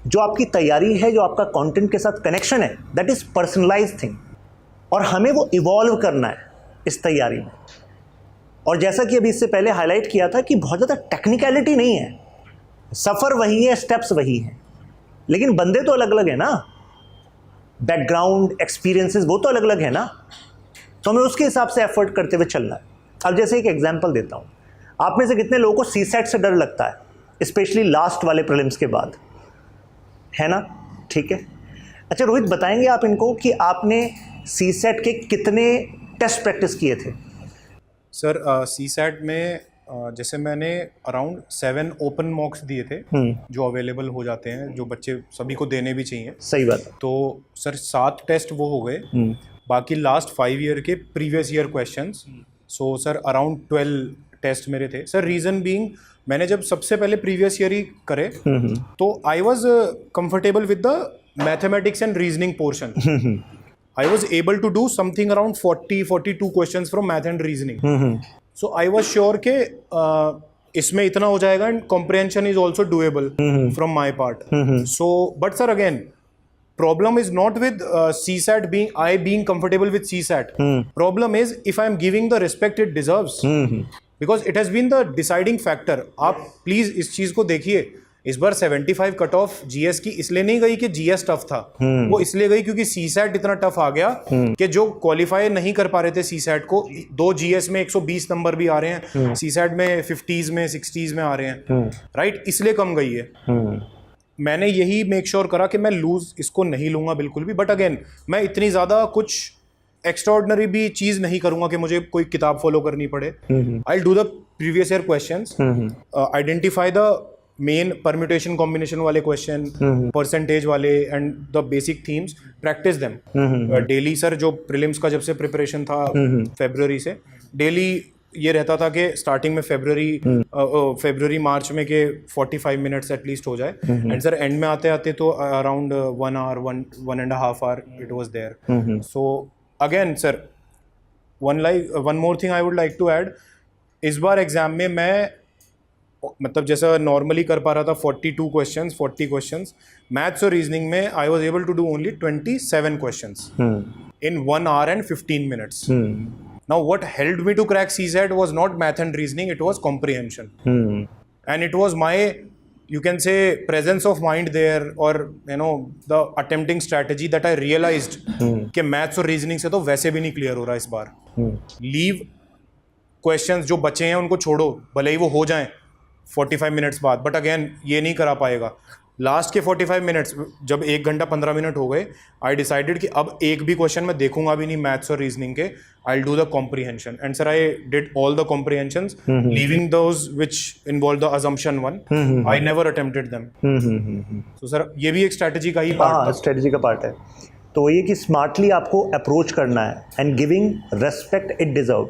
जो आपकी तैयारी है, जो आपका कंटेंट के साथ कनेक्शन है, दैट इज पर्सनलाइज्ड थिंग, और हमें वो इवॉल्व करना है इस तैयारी में। और जैसा कि अभी इससे पहले हाईलाइट किया था कि बहुत ज़्यादा टेक्निकलिटी नहीं है, सफ़र वही है, स्टेप्स वही हैं, लेकिन बंदे तो अलग अलग है ना, बैकग्राउंड एक्सपीरियंसेस वो तो अलग अलग है ना, तो हमें उसके हिसाब से एफर्ट करते हुए चलना है। अब जैसे एक एग्जांपल देता हूँ, आप में से कितने लोगों को सीसेट से डर लगता है, स्पेशली लास्ट वाले प्रीलिम्स के बाद, है ना? ठीक है, अच्छा रोहित, बताएंगे आप इनको कि आपने सीसेट के कितने टेस्ट प्रैक्टिस किए थे? सर सीसेट में जैसे मैंने अराउंड 7 ओपन मॉक्स दिए थे जो अवेलेबल हो जाते हैं, जो बच्चे सभी को देने भी चाहिए। सही बात है। तो सर 7 टेस्ट वो हो गए, बाकी लास्ट 5 ईयर के previous year questions. So sir around 12 test मेरे थे सर। रीज़न बीइंग, मैंने जब सबसे पहले प्रीवियस ईयर ही करे तो I was comfortable with the mathematics and reasoning portion. I was able to do something around 42 questions from math and reasoning. So I was sure के इसमें इतना हो जाएगा, and comprehension is also doable from my part. So but sir, again, problem is not with CSAT being comfortable with CSAT. Problem is if I am giving the respect it deserves, because it has been the deciding factor. आप please इस चीज को देखिए, इस बार 75 cut off GS की इसलिए नहीं गई कि जीएस टफ था, वो इसलिए गई क्योंकि सीसैट इतना टफ आ गया कि जो क्वालिफाई नहीं कर पा रहे थे सीसैट को, 2 जीएस में 120 नंबर भी आ रहे हैं, सीसैट में 50s में 60s में आ रहे हैं, राइट, इसलिए कम गई है। मैंने यही मेक श्योर करा कि मैं लूज इसको नहीं लूंगा बिल्कुल भी, बट अगेन मैं इतनी ज्यादा कुछ एक्स्ट्राऑर्डिनरी भी चीज नहीं करूंगा कि मुझे कोई किताब फॉलो करनी पड़े। I do the previous year questions, identify the main permutation combination वाले क्वेश्चन, परसेंटेज वाले, and the basic themes, practice them daily. Sir जो प्रीलिम्स का जब से प्रिपरेशन था फरवरी से, डेली ये रहता था कि स्टार्टिंग में फरवरी मार्च में के 45 मिनट्स एटलीस्ट हो जाए, एंड सर एंड में आते आते तो around 1 hour 1.5 hour it was there. So again sir one more thing I would like to add, इस बार एग्जाम में मैं मतलब जैसा नॉर्मली कर पा रहा था 40 क्वेश्चंस, मैथ्स और रीजनिंग में I was able to do only 27 questions in 1 hour and 15 minutes. Now what helped me to crack CSAT was not math and reasoning, it was comprehension. And it was my, you can say, presence of mind there, or you know, the attempting strategy that I realized कि maths और reasoning से तो वैसे भी नहीं clear हो रहा इस बार। Leave questions जो बचे हैं उनको छोड़ो, भले ही वो हो जाएं 45 मिनट्स बाद, बट अगेन ये नहीं करा पाएगा। लास्ट के 45 मिनट्स जब 1 घंटा 15 मिनट हो गए, आई डिसाइडेड कि अब एक भी क्वेश्चन मैं देखूंगा भी नहीं मैथ्स और रीजनिंग के, I do the comprehension, and sir I did all the comprehensions, leaving those which involve the assumption one, I never attempted them. तो सर ये भी एक स्ट्रेटजी का ही पार्ट है, स्ट्रेटजी का पार्ट है। तो ये कि स्मार्टली आपको अप्रोच करना है, and giving respect it deserve.